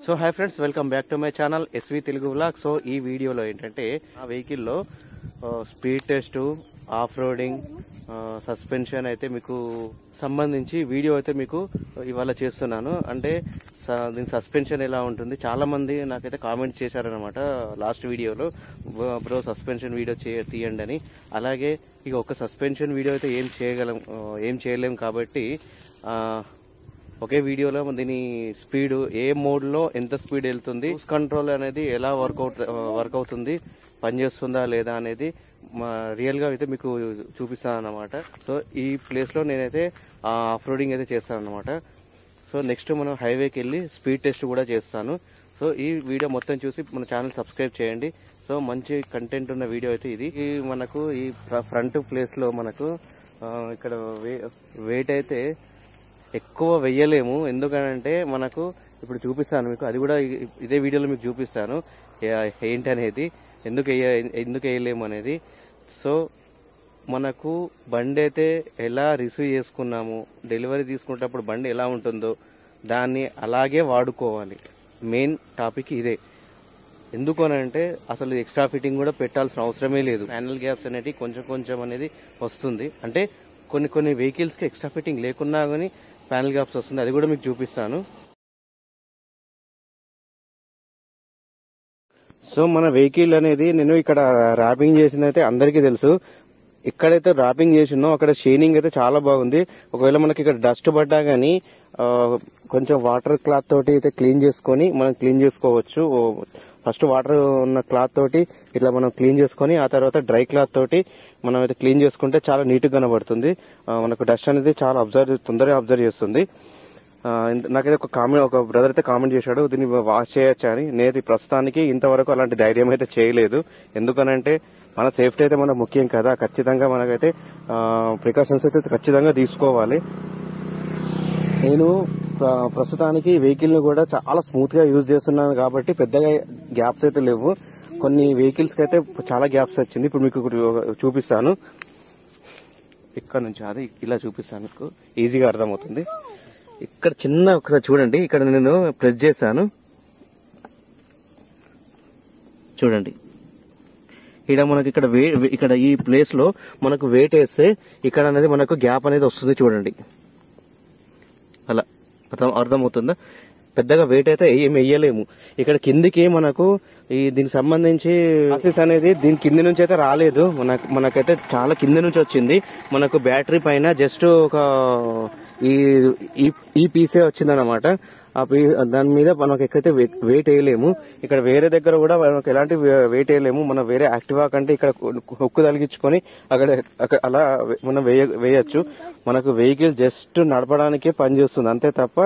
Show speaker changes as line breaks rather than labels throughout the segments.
So hi friends, welcome back to my channel SV Telugu vlog. So ఈ వీడియోలో ఏంటంటే ఆ వెహికల్లో speed test, off roading, suspension అయితే మీకు సంబంధించి వీడియో అయితే మీకు ఇవాళ చేస్తున్నాను. అంటే దీని సస్పెన్షన్ ఎలా ఉంటుంది, చాలా మంది నాకైతే కామెంట్ చేశారనమాట లాస్ట్ వీడియోలో, బ్రో సస్పెన్షన్ వీడియో తీయండి అని. అలాగే ఇక ఒక సస్పెన్షన్ వీడియో అయితే ఏం చేయలేం కాబట్టి ఒకే వీడియోలో దీని స్పీడ్, ఏ మోడ్లో ఎంత స్పీడ్ వెళ్తుంది, క్రూజ్ కంట్రోల్ అనేది ఎలా వర్క్ అవుతుంది, పనిచేస్తుందా లేదా అనేది రియల్గా అయితే మీకు చూపిస్తాను అనమాట. సో ఈ ప్లేస్లో నేనైతే ఆఫ్ రోడింగ్ అయితే చేస్తాను అనమాట. సో నెక్స్ట్ మనం హైవేకి వెళ్ళి స్పీడ్ టెస్ట్ కూడా చేస్తాను. సో ఈ వీడియో మొత్తం చూసి మన ఛానల్ సబ్స్క్రైబ్ చేయండి. సో మంచి కంటెంట్ ఉన్న వీడియో అయితే ఇది. మనకు ఈ ఫ్రంట్ ప్లేస్లో మనకు ఇక్కడ వెయిట్ అయితే ఎక్కువ వెయ్యలేము. ఎందుకనంటే మనకు ఇప్పుడు చూపిస్తాను మీకు, అది కూడా ఇదే వీడియోలో మీకు చూపిస్తాను ఏంటనేది, ఎందుకు వేయలేము అనేది. సో మనకు బండి అయితే ఎలా రిసీవ్ చేసుకున్నాము, డెలివరీ తీసుకునేటప్పుడు బండి ఎలా ఉంటుందో దాన్ని అలాగే వాడుకోవాలి. మెయిన్ టాపిక్ ఇదే. ఎందుకు అనంటే అసలు ఎక్స్ట్రా ఫిట్టింగ్ కూడా పెట్టాల్సిన అవసరమే లేదు. ప్యానల్ గ్యాప్స్ అనేది కొంచెం అనేది వస్తుంది. అంటే కొన్ని వెహికల్స్కి ఎక్స్ట్రా ఫిట్టింగ్ లేకున్నా కానీ ప్యానల్ గ్యాప్స్ వస్తుంది, అది కూడా మీకు చూపిస్తాను. సో మన వెహికల్ అనేది నేను ఇక్కడ ర్యాపింగ్ చేసిందైతే అందరికీ తెలుసు. ఎక్కడైతే ర్యాపింగ్ చేసినో అక్కడ షైనింగ్ అయితే చాలా బాగుంది. ఒకవేళ మనకి ఇక్కడ డస్ట్ పడ్డా గానీ కొంచెం వాటర్ క్లాత్ తోటి అయితే క్లీన్ చేసుకొని మనం క్లీన్ చేసుకోవచ్చు. ఫస్ట్ వాటర్ ఉన్న క్లాత్ తోటి ఇట్లా మనం క్లీన్ చేసుకొని ఆ తర్వాత డ్రై క్లాత్ తోటి మనం అయితే క్లీన్ చేసుకుంటే చాలా నీట్ గా కనబడుతుంది. మనకు డస్ట్ అనేది చాలా తొందరగా అబ్జర్వ్ చేస్తుంది. నాకైతే ఒక బ్రదర్ అయితే కామెంట్ చేశాడు, దీన్ని వాష్ చేయొచ్చా అని. నేనైతే ప్రస్తుతానికి ఇంతవరకు అలాంటి ధైర్యం అయితే చేయలేదు. ఎందుకనంటే మన సేఫ్టీ అయితే మనకు ముఖ్యం కదా. ఖచ్చితంగా మనకైతే ప్రికాషన్స్ అయితే ఖచ్చితంగా తీసుకోవాలి. నేను ప్రస్తుతానికి వెహికల్ ని కూడా చాలా స్మూత్ గా యూజ్ చేస్తున్నాను కాబట్టి పెద్దగా గ్యాప్స్ అయితే లేవు. కొన్ని వెహికల్స్ కి అయితే చాలా గ్యాప్స్ వచ్చింది. ఇప్పుడు మీకు చూపిస్తాను. ఇక్కడ నుంచి అది ఇలా చూపిస్తాను, మీకు ఈజీగా అర్థమవుతుంది. ఇక్కడ చిన్న ఒకసారి చూడండి, ఇక్కడ నేను ప్రెస్ చేశాను చూడండి. ఇక్కడ మనకి ఇక్కడ ఈ ప్లేస్ లో మనకు వెయిట్ వేస్తే ఇక్కడ అనేది మనకు గ్యాప్ అనేది వస్తుంది చూడండి. అలా అర్థమవుతుందా? పెద్దగా వెయిట్ అయితే ఏం వేయలేము. ఇక్కడ కిందికి మనకు దీనికి సంబంధించి ఆఫీస్ అనేది దీని కింది నుంచి అయితే రాలేదు, మనకైతే చాలా కింది నుంచి వచ్చింది. మనకు బ్యాటరీ పైన జస్ట్ ఒక ఈ పీసే వచ్చిందనమాట. దాని మీద మనకు ఎక్కడైతే వెయిట్ వేయలేము. ఇక్కడ వేరే దగ్గర కూడా మనకు ఎలాంటి వెయిట్ వేయలేము. మనం వేరే యాక్టివా కంటే ఇక్కడ హుక్కు తలిగించుకొని అక్కడ అలా మనం వేయచ్చు. మనకు వెహికల్ జస్ట్ నడపడానికే పనిచేస్తుంది అంతే తప్ప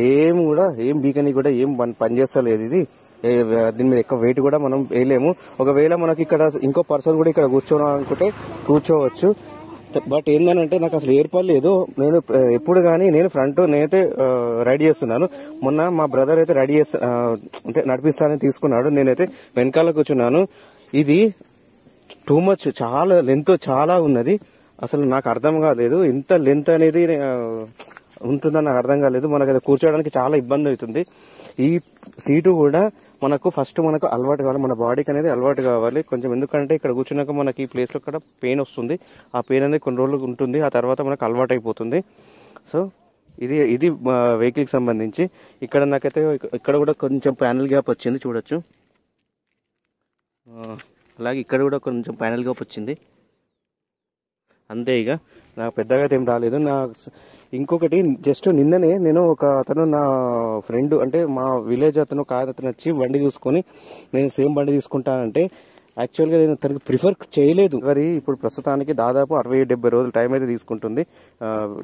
ఏం బీకని కూడా ఏం పనిచేస్తలేదు. ఇది దీని మీద ఎక్కువ వెయిట్ కూడా మనం వేయలేము. ఒకవేళ మనకి ఇక్కడ ఇంకో పర్సన్ కూడా ఇక్కడ కూర్చోవాలనుకుంటే కూర్చోవచ్చు. బట్ ఏంటంటే నాకు అసలు ఏర్పడలేదు. నేను ఎప్పుడు గానీ నేను ఫ్రంట్ నేనైతే రెడీ చేస్తున్నాను. మొన్న మా బ్రదర్ అయితే అంటే నడిపిస్తానని తీసుకున్నాడు. నేనైతే వెనకాల కూర్చున్నాను. ఇది టూ మచ్, చాలా లెంత్ చాలా ఉన్నది. అసలు నాకు అర్థం కాలేదు ఇంత లెంత్ అనేది ఉంటుందని నాకు అర్థం కాలేదు. మనకైతే కూర్చోవడానికి చాలా ఇబ్బంది అవుతుంది. ఈ సీటు కూడా మనకు ఫస్ట్ అలవాటు కావాలి, మన బాడీకి అనేది అలవాటు కావాలి కొంచెం. ఎందుకంటే ఇక్కడ కూర్చున్నాక మనకి ఈ ప్లేస్ లో ఇక్కడ పెయిన్ వస్తుంది. ఆ పెయిన్ అనేది కొన్ని రోజులు ఉంటుంది, ఆ తర్వాత మనకు అలవాటు అయిపోతుంది. సో ఇది వెహికల్ కి సంబంధించి. ఇక్కడ నాకైతే ఇక్కడ కూడా కొంచెం ప్యానల్ గ్యాప్ వచ్చింది చూడొచ్చు. అలాగే ఇక్కడ కూడా కొంచెం ప్యానల్ గ్యాప్ వచ్చింది అంతే. ఇక నాకు పెద్దగా ఏం రాలేదు. ఇంకొకటి జస్ట్ నిన్ననే నేను అతను నా ఫ్రెండ్, అంటే మా విలేజ్ అతను వచ్చి బండి చూసుకొని నేను సేమ్ బండి తీసుకుంటానంటే యాక్చువల్గా నేను తనకి ప్రిఫర్ చేయలేదు. మరి ఇప్పుడు ప్రస్తుతానికి దాదాపు 60-70 రోజులు టైం అయితే తీసుకుంటుంది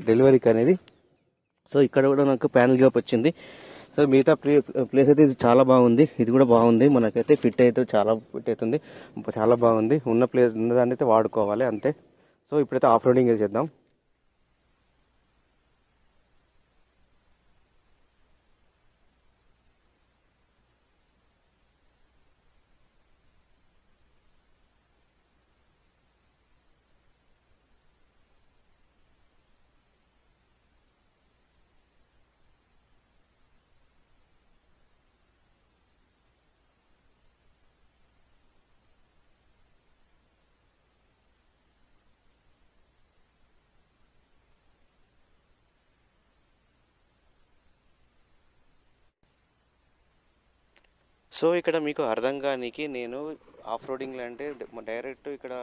డెలివరీకి అనేది. సో ఇక్కడ కూడా నాకు ప్యానల్ గ్యాప్ వచ్చింది. సో మిగతా ప్లేస్ అయితే ఇది చాలా బాగుంది. ఇది కూడా బాగుంది, మనకైతే ఫిట్ అవుతుంది, చాలా బాగుంది. ఉన్నదాన్ని అయితే వాడుకోవాలి అంతే. సో ఇప్పుడైతే ఆఫ్ రోడింగ్ చేద్దాం. సో ఇక్కడ మీకు అర్థం కానీకి నేను ఆఫ్ రోడింగ్లో అంటే డైరెక్ట్ ఇక్కడ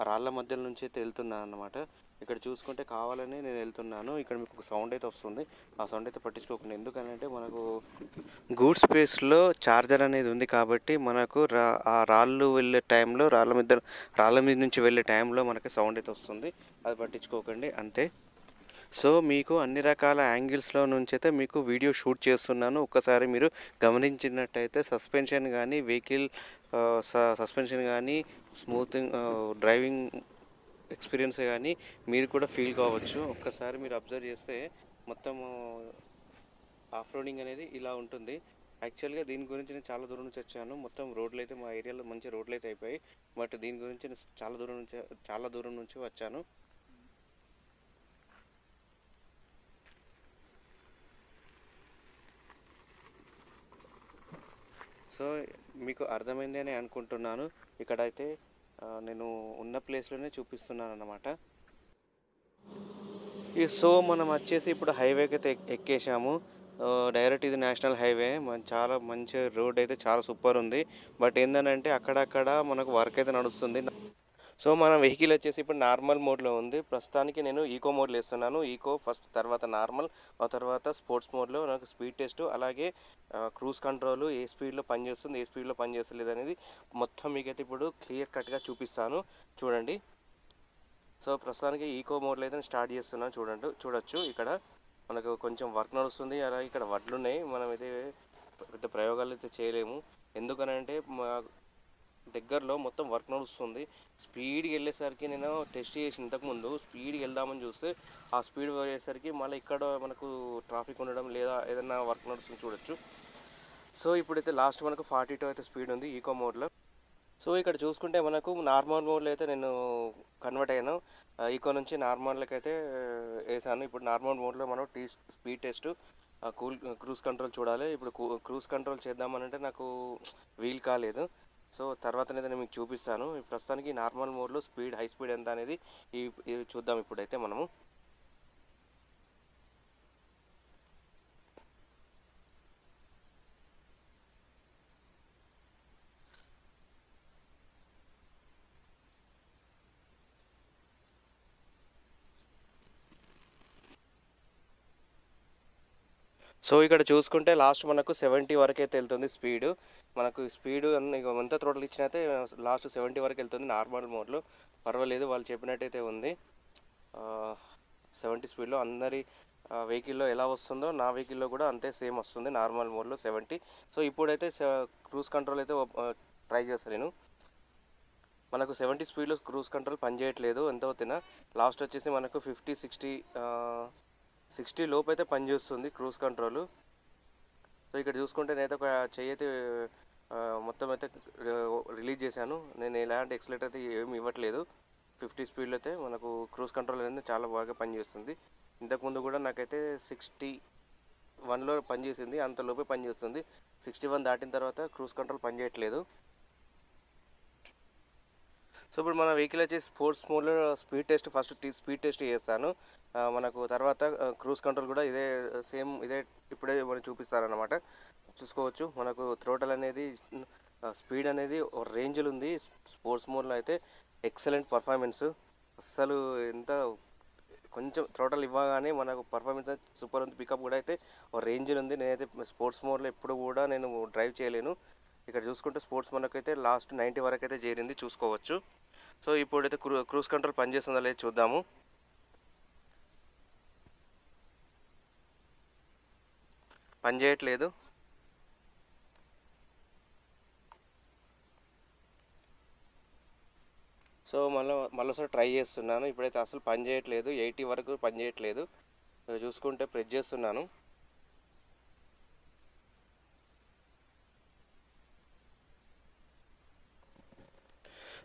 రాళ్ళ మధ్యలో నుంచి అయితే వెళ్తున్నాను అనమాట. ఇక్కడ చూసుకుంటే కావాలని నేను వెళ్తున్నాను. ఇక్కడ మీకు ఒక సౌండ్ అయితే వస్తుంది. ఆ సౌండ్ అయితే పట్టించుకోకుండా, ఎందుకనంటే మనకు గూడ్ స్పేస్లో ఛార్జర్ అనేది ఉంది కాబట్టి మనకు ఆ రాళ్ళు వెళ్ళే టైంలో రాళ్ళ మీద నుంచి వెళ్ళే టైంలో మనకి సౌండ్ అయితే వస్తుంది. అది పట్టించుకోకండి అంతే. సో మీకు అన్ని రకాల యాంగిల్స్లో నుంచి అయితే మీకు వీడియో షూట్ చేస్తున్నాను. ఒక్కసారి మీరు గమనించినట్టయితే సస్పెన్షన్ కానీ వెహికల్ సస్పెన్షన్ కానీ స్మూతింగ్ డ్రైవింగ్ ఎక్స్పీరియన్స్ కానీ మీరు కూడా ఫీల్ కావచ్చు. ఒక్కసారి మీరు అబ్జర్వ్ చేస్తే మొత్తం ఆఫ్ రోడింగ్ అనేది ఇలా ఉంటుంది. యాక్చువల్గా దీని గురించి నేను చాలా దూరం నుంచి వచ్చాను. మొత్తం రోడ్లు అయితే మా ఏరియాలో మంచి రోడ్లు అయితే అయిపోయాయి. బట్ దీని గురించి నేను చాలా దూరం నుంచి వచ్చాను. సో మీకు అర్థమైంది అని అనుకుంటున్నాను. ఇక్కడైతే నేను ఉన్న ప్లేస్లోనే చూపిస్తున్నాను అన్నమాట. సో మనం వచ్చేసి ఇప్పుడు హైవేకి అయితే ఎక్కేసాము. డైరెక్ట్ ఇది నేషనల్ హైవే. చాలా మంచి రోడ్ అయితే చాలా సూపర్ ఉంది. బట్ ఏంటంటే అక్కడక్కడ మనకు వర్క్ అయితే నడుస్తుంది. సో మన వెహికల్ వచ్చేసి ఇప్పుడు నార్మల్ మోడ్లో ఉంది. ప్రస్తుతానికి నేను ఈకో మోడ్లో వేస్తున్నాను. ఈకో ఫస్ట్, తర్వాత నార్మల్, ఆ తర్వాత స్పోర్ట్స్ మోడ్లో నాకు స్పీడ్ టెస్ట్, అలాగే క్రూజ్ కంట్రోల్ ఏ స్పీడ్లో పనిచేస్తుంది, ఏ స్పీడ్లో పనిచేస్తలేదు అనేది మొత్తం మీకైతే ఇప్పుడు క్లియర్ కట్గా చూపిస్తాను. చూడండి. సో ప్రస్తుతానికి ఈకో మోడ్లో అయితే స్టార్ట్ చేస్తున్నాను. చూడొచ్చు ఇక్కడ మనకు కొంచెం వర్క్ నడుస్తుంది. అలాగే ఇక్కడ వడ్లు ఉన్నాయి. మనమైతే పెద్ద ప్రయోగాలు అయితే చేయలేము. ఎందుకనంటే దగ్గరలో మొత్తం వర్క్ నడుస్తుంది. స్పీడ్కి వెళ్ళేసరికి నేను టెస్ట్ చేసి ఇంతకుముందు స్పీడ్కి వెళ్దామని చూస్తే ఆ స్పీడ్ వెళ్ళేసరికి మళ్ళీ ఇక్కడ మనకు ట్రాఫిక్ ఉండడం లేదా ఏదైనా వర్క్ నడుస్తుంది చూడొచ్చు. సో ఇప్పుడైతే లాస్ట్ మనకు 42 అయితే స్పీడ్ ఉంది ఈకో మోడ్లో. సో ఇక్కడ చూసుకుంటే మనకు నార్మల్ మోడ్లో అయితే నేను కన్వర్ట్ అయ్యాను. ఈకో నుంచి నార్మల్కి అయితే వేసాను. ఇప్పుడు నార్మల్ మోడ్లో మనం స్పీడ్ టెస్ట్, క్రూజ్ కంట్రోల్ చూడాలి. ఇప్పుడు క్రూజ్ కంట్రోల్ చేద్దామనంటే నాకు వీల్ కాలేదు. సో తర్వాత అనేది నేను మీకు చూపిస్తాను. ప్రస్తుతానికి నార్మల్ మోడ్లో హై స్పీడ్ ఎంత అనేది చూద్దాం ఇప్పుడైతే మనము. సో ఇక్కడ చూసుకుంటే లాస్ట్ మనకు 70 వరకు అయితే వెళ్తుంది స్పీడ్. మనకు స్పీడ్ ఎంత థ్రోటల్ ఇచ్చినైతే లాస్ట్ 70 వరకు వెళ్తుంది నార్మల్ మోడ్లో. పర్వాలేదు, వాళ్ళు చెప్పినట్టయితే ఉంది. 70 స్పీడ్లో అందరి వెహికల్లో ఎలా వస్తుందో నా వెహికల్లో కూడా అంతే సేమ్ వస్తుంది నార్మల్ మోడ్లో 70. సో ఇప్పుడైతే క్రూజ్ కంట్రోల్ అయితే ట్రై చేస్తాను నేను. మనకు 70 స్పీడ్లో క్రూజ్ కంట్రోల్ పనిచేయట్లేదు. ఎంత అవుతున్నా లాస్ట్ వచ్చేసి మనకు 50, 60 లోపు అయితే పనిచేస్తుంది క్రూజ్ కంట్రోల్. సో ఇక్కడ చూసుకుంటే నేనైతే ఒక చెయ్యి అయితే మొత్తం అయితే రిలీజ్ చేశాను. నేను ఎలాంటి ఎక్సలేటర్ అయితే ఏమి ఇవ్వట్లేదు. 50 స్పీడ్లో అయితే మనకు క్రూజ్ కంట్రోల్ అనేది చాలా బాగా పనిచేస్తుంది. ఇంతకుముందు కూడా నాకైతే 61లో పనిచేసింది, అంతలోపే పనిచేస్తుంది. 61 దాటిన తర్వాత క్రూజ్ కంట్రోల్ పనిచేయట్లేదు. సో ఇప్పుడు మన వెహికల్ వచ్చి స్పోర్ట్స్ మోడ్లో ఫస్ట్ స్పీడ్ టెస్ట్ చేస్తాను. మనకు తర్వాత క్రూజ్ కంట్రోల్ కూడా ఇదే ఇప్పుడే మనం చూపిస్తారనమాట. చూసుకోవచ్చు మనకు థ్రోటల్ అనేది స్పీడ్ అనేది రేంజ్లో ఉంది. స్పోర్ట్స్ మోడ్లో అయితే ఎక్సలెంట్ పర్ఫార్మెన్స్. అస్సలు కొంచెం థ్రోటల్ ఇవ్వగానే మనకు పర్ఫార్మెన్స్ అయితే సూపర్ ఉంది. పికప్ కూడా అయితే రేంజ్లో ఉంది. నేనైతే స్పోర్ట్స్ మోడ్లో ఎప్పుడు కూడా నేను డ్రైవ్ చేయలేను. ఇక్కడ చూసుకుంటే స్పోర్ట్స్ మనకైతే లాస్ట్ 90 వరకు అయితే చేరింది, చూసుకోవచ్చు. సో ఇప్పుడైతే క్రూజ్ కంట్రోల్ పనిచేస్తుందో లేదో చూద్దాము. పనిచేయట్లేదు. సో మళ్ళీసారి ట్రై చేస్తున్నాను. ఇప్పుడైతే అసలు పనిచేయట్లేదు. 80 వరకు పనిచేయట్లేదు. చూసుకుంటే ప్రెస్ చేస్తున్నాను.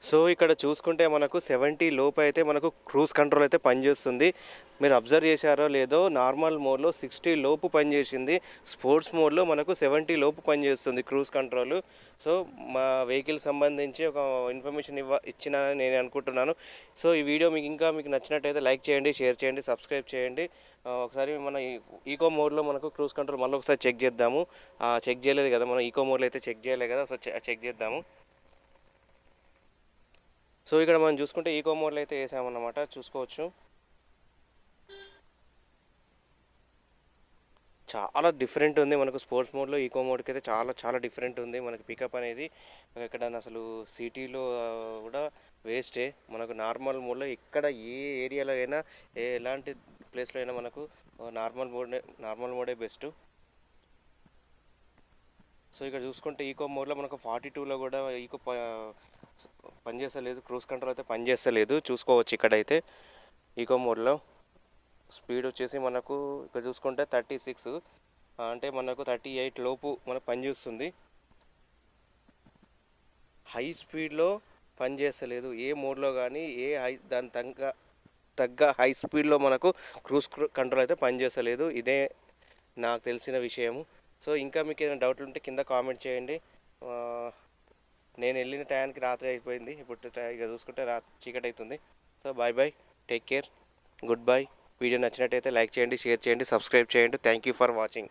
సో ఇక్కడ చూసుకుంటే మనకు 70 లోపు అయితే మనకు క్రూజ్ కంట్రోల్ అయితే పనిచేస్తుంది. మీరు అబ్జర్వ్ చేశారో లేదో, నార్మల్ మోడ్లో 60 లోపు పనిచేసింది. స్పోర్ట్స్ మోడ్లో మనకు 70 లోపు పనిచేస్తుంది క్రూజ్ కంట్రోల్. సో మా వెహికల్ సంబంధించి ఒక ఇన్ఫర్మేషన్ ఇచ్చినానని నేను అనుకుంటున్నాను. సో ఈ వీడియో మీకు నచ్చినట్టయితే లైక్ చేయండి, షేర్ చేయండి, సబ్స్క్రైబ్ చేయండి. ఒకసారి మన ఈకో మోడ్లో మనకు క్రూజ్ కంట్రోల్ మళ్ళీ ఒకసారి చెక్ చేద్దాము. చెక్ చేయలేదు కదా మనం, ఈకో మోడ్లో అయితే చెక్ చేయలేదు కదా, సో చెక్ చేద్దాము. సో ఇక్కడ మనం చూసుకుంటే ఈకో మోడ్లో అయితే వేసామన్నమాట, చూసుకోవచ్చు. చాలా డిఫరెంట్ ఉంది మనకు స్పోర్ట్స్ మోడ్లో ఈకో మోడ్కి అయితే చాలా చాలా డిఫరెంట్ ఉంది మనకి పికప్ అనేది. ఎక్కడన్నా అసలు సిటీలో కూడా వేస్టే. మనకు నార్మల్ మోడ్లో ఎక్కడ ఏ ఏరియాలో అయినా ఎలాంటి ప్లేస్లో అయినా మనకు నార్మల్ మోడే బెస్ట్. సో ఇక్కడ చూసుకుంటే ఈకో మోడ్లో మనకు 42లో కూడా ఈకో పనిచేస్తలేదు, క్రూజ్ కంట్రోల్ అయితే పనిచేస్తలేదు, చూసుకోవచ్చు. ఇక్కడైతే ఈకో మోడ్లో స్పీడ్ వచ్చేసి మనకు ఇక్కడ చూసుకుంటే 36, అంటే మనకు 38 లోపు మనకు పనిచేస్తుంది. హై స్పీడ్లో పనిచేస్తలేదు ఏ మోడ్లో కానీ, దాని తగ్గ హై స్పీడ్లో మనకు క్రూజ్ కంట్రోల్ అయితే పనిచేస్తలేదు. ఇదే నాకు తెలిసిన విషయము. సో ఇంకా మీకు ఏదైనా డౌట్లు ఉంటే కింద కామెంట్ చేయండి. నేను వెళ్ళిన టైంకి రాత్రి అయిపోయింది, ఇప్పుడు ఇక చూసుకుంటే చీకటి అవుతుంది. So bye, take care, good bye. Video నచ్చినట్టయితే లైక్ చేయండి, షేర్ చేయండి, సబ్స్క్రైబ్ చేయండి. Thank you for watching.